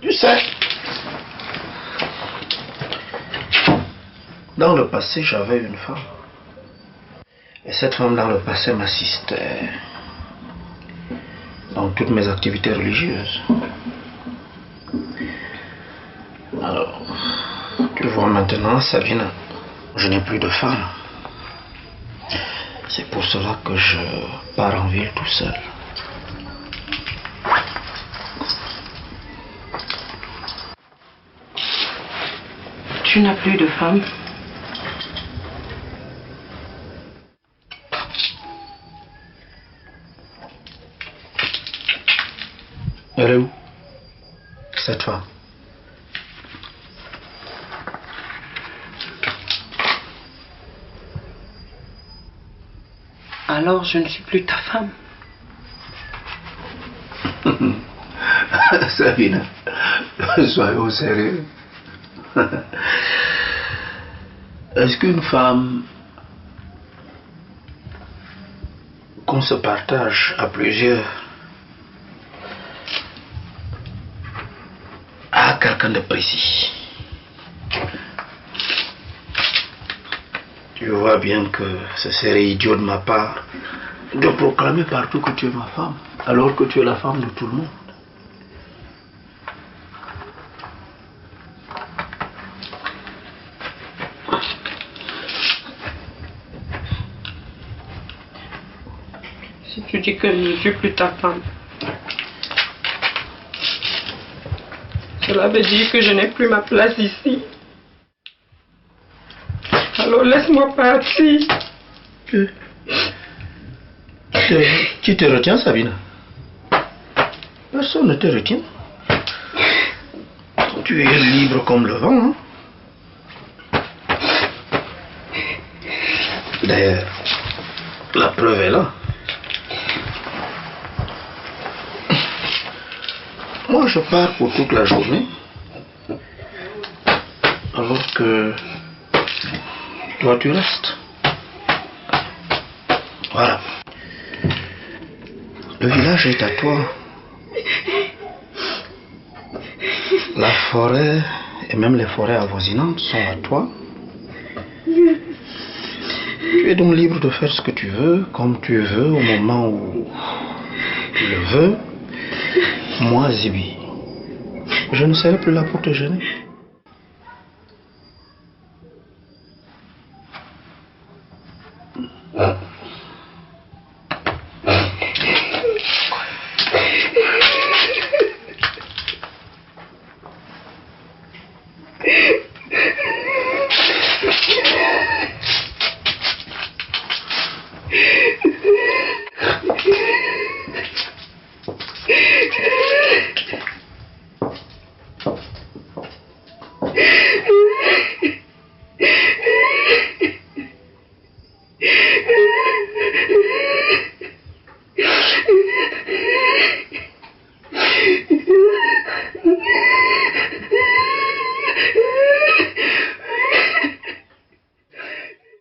Tu sais, dans le passé, j'avais une femme. Et cette femme, dans le passé, m'assistait dans toutes mes activités religieuses. Alors, tu vois maintenant, Sabine, je n'ai plus de femme. C'est pour cela que je pars en ville tout seul. Tu n'as plus de femme? Elle est où, cette femme? Alors je ne suis plus ta femme. Sabine, soyons sérieux. Est-ce qu'une femme qu'on se partage à plusieurs a quelqu'un de précis? Tu vois bien que ce serait idiot de ma part de proclamer partout que tu es ma femme, alors que tu es la femme de tout le monde. Si tu dis que je ne suis plus ta femme, cela veut dire que je n'ai plus ma place ici. Alors laisse-moi partir. Qui te retient, Sabine? Personne ne te retient. Tu es libre comme le vent. Hein? D'ailleurs, la preuve est là. Moi, je pars pour toute la journée. Alors que toi, tu restes. Voilà. Le village est à toi. La forêt et même les forêts avoisinantes sont à toi. Tu es donc libre de faire ce que tu veux, comme tu veux, au moment où tu le veux. Moi, Zibi, je ne serai plus là pour te gêner.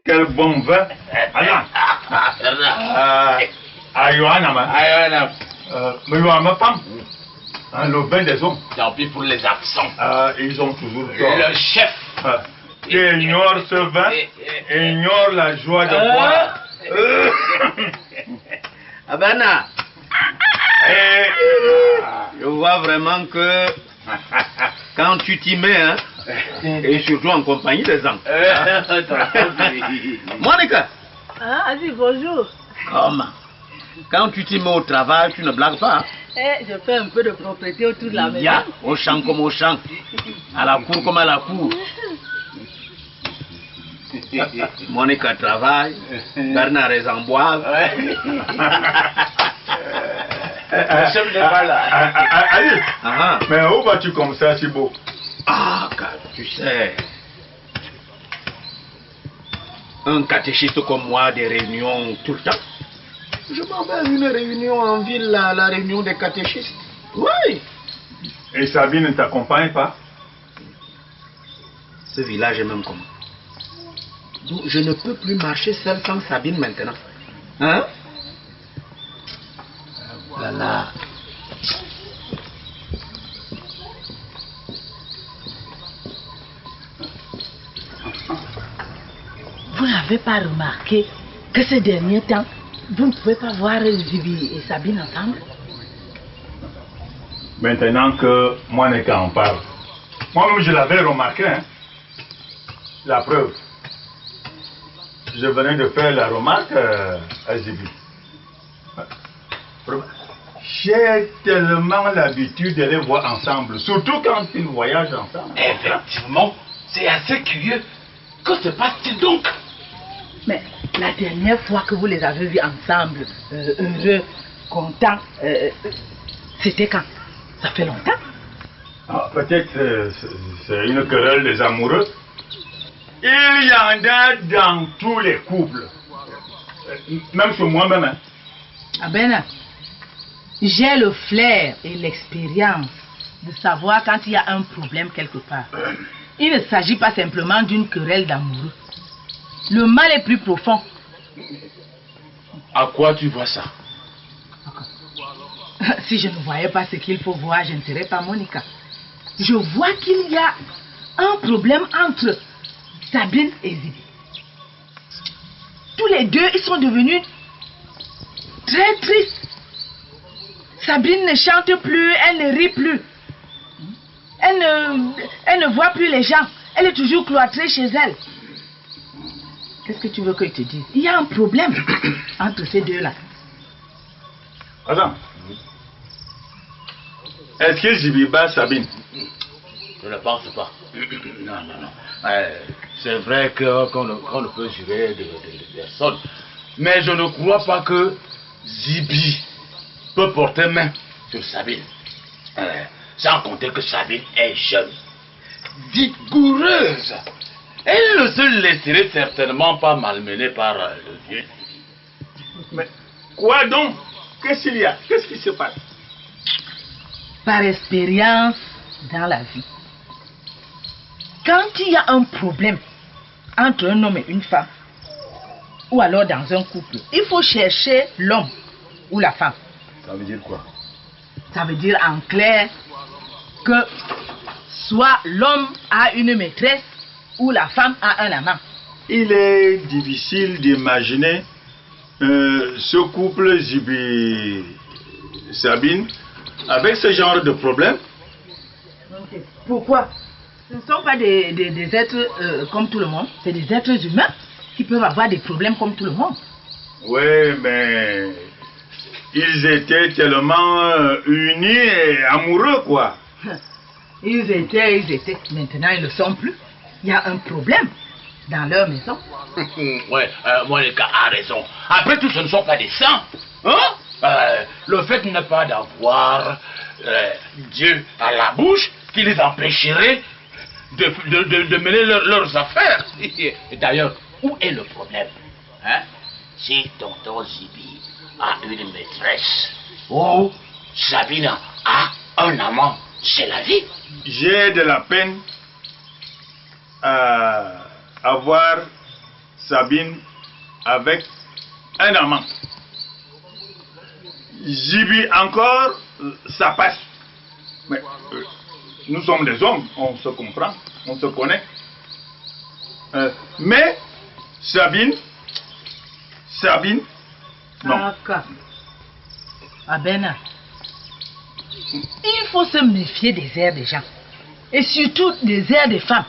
Quel bon vin. Alors, à Johanna, mais Johanna, ma femme, hein, le vin des hommes. Tant pis pour les accents. Ils ont toujours tort. Le chef. Qui ignore ce vin, ignore la joie de boire. Abana, je vois vraiment que quand tu t'y mets, hein, et surtout en compagnie des gens. Monica. Ah, Aziz, bonjour. Comment? Quand tu t'y mets au travail, tu ne blagues pas. Hein? Je fais un peu de propreté autour de la maison. Ya, au champ comme au champ, à la cour comme à la cour. Monica travaille, Bernard est en bois. Le chef n'est pas là. Allez, Ah, mais où vas-tu comme ça, si beau? car tu sais, un catéchiste comme moi, des réunions tout le temps. Je m'en vais à une réunion en ville, la réunion des catéchistes. Oui. Et Sabine ne t'accompagne pas? Ce village est même comme. Donc, je ne peux plus marcher seul sans Sabine maintenant. Hein? Voilà. n'avez pas remarqué que ces derniers temps, vous ne pouvez pas voir Zibi et Sabine ensemble? Maintenant que Monica en parle, moi-même je l'avais remarqué, hein. La preuve. Je venais de faire la remarque à Zibi. J'ai tellement l'habitude de les voir ensemble, surtout quand ils voyagent ensemble. Effectivement, c'est assez curieux. Que se passe-t-il donc? Mais la dernière fois que vous les avez vus ensemble, heureux, contents, c'était quand? Ça fait longtemps? Ah, peut-être c'est une querelle des amoureux. Il y en a dans tous les couples. Même sur moi-même. Hein. Ah ben, j'ai le flair et l'expérience de savoir quand il y a un problème quelque part. Il ne s'agit pas simplement d'une querelle d'amoureux. Le mal est plus profond. À quoi tu vois ça? Si je ne voyais pas ce qu'il faut voir, je ne serais pas Monica. Je vois qu'il y a un problème entre Sabine et Zibi. Tous les deux, ils sont devenus très tristes. Sabine ne chante plus, elle ne rit plus. Elle ne voit plus les gens. Elle est toujours cloîtrée chez elle. Qu'est-ce que tu veux que je te dise? Il y a un problème entre ces deux-là. Attends. Est-ce que Zibi bat Sabine? Je ne pense pas. Non, non, non. C'est vrai qu'on ne peut jurer de personne. Mais je ne crois pas que Zibi peut porter main sur Sabine. Sans compter que Sabine est jeune, vigoureuse. Elle ne se laisserait certainement pas malmener par le vieux. Mais quoi donc? Qu'est-ce qu'il y a? Qu'est-ce qui se passe? Par expérience dans la vie, quand il y a un problème entre un homme et une femme, ou alors dans un couple, il faut chercher l'homme ou la femme. Ça veut dire quoi? Ça veut dire en clair que soit l'homme a une maîtresse ou la femme a un amant. Il est difficile d'imaginer ce couple Zibi-Sabine avec ce genre de problème. Pourquoi? Ce ne sont pas des êtres comme tout le monde, c'est des êtres humains qui peuvent avoir des problèmes comme tout le monde. Oui, mais ils étaient tellement unis et amoureux, quoi. Ils étaient. Maintenant, ils ne le sont plus. Il y a un problème dans leur maison. Oui, Monica a raison. Après tout, ce ne sont pas des saints. Hein? Le fait n'est pas d'avoir Dieu à la bouche qui les empêcherait de mener leurs affaires. Et d'ailleurs, où est le problème? Hein? Si tonton Zibi a une maîtresse ou Sabine a un amant, c'est la vie. J'ai de la peine à voir Sabine avec un amant. Zibi encore, ça passe. Mais nous sommes des hommes, on se comprend, on se connaît. Mais Sabine, non. Ah ben, il faut se méfier des airs des gens. Et surtout des airs des femmes.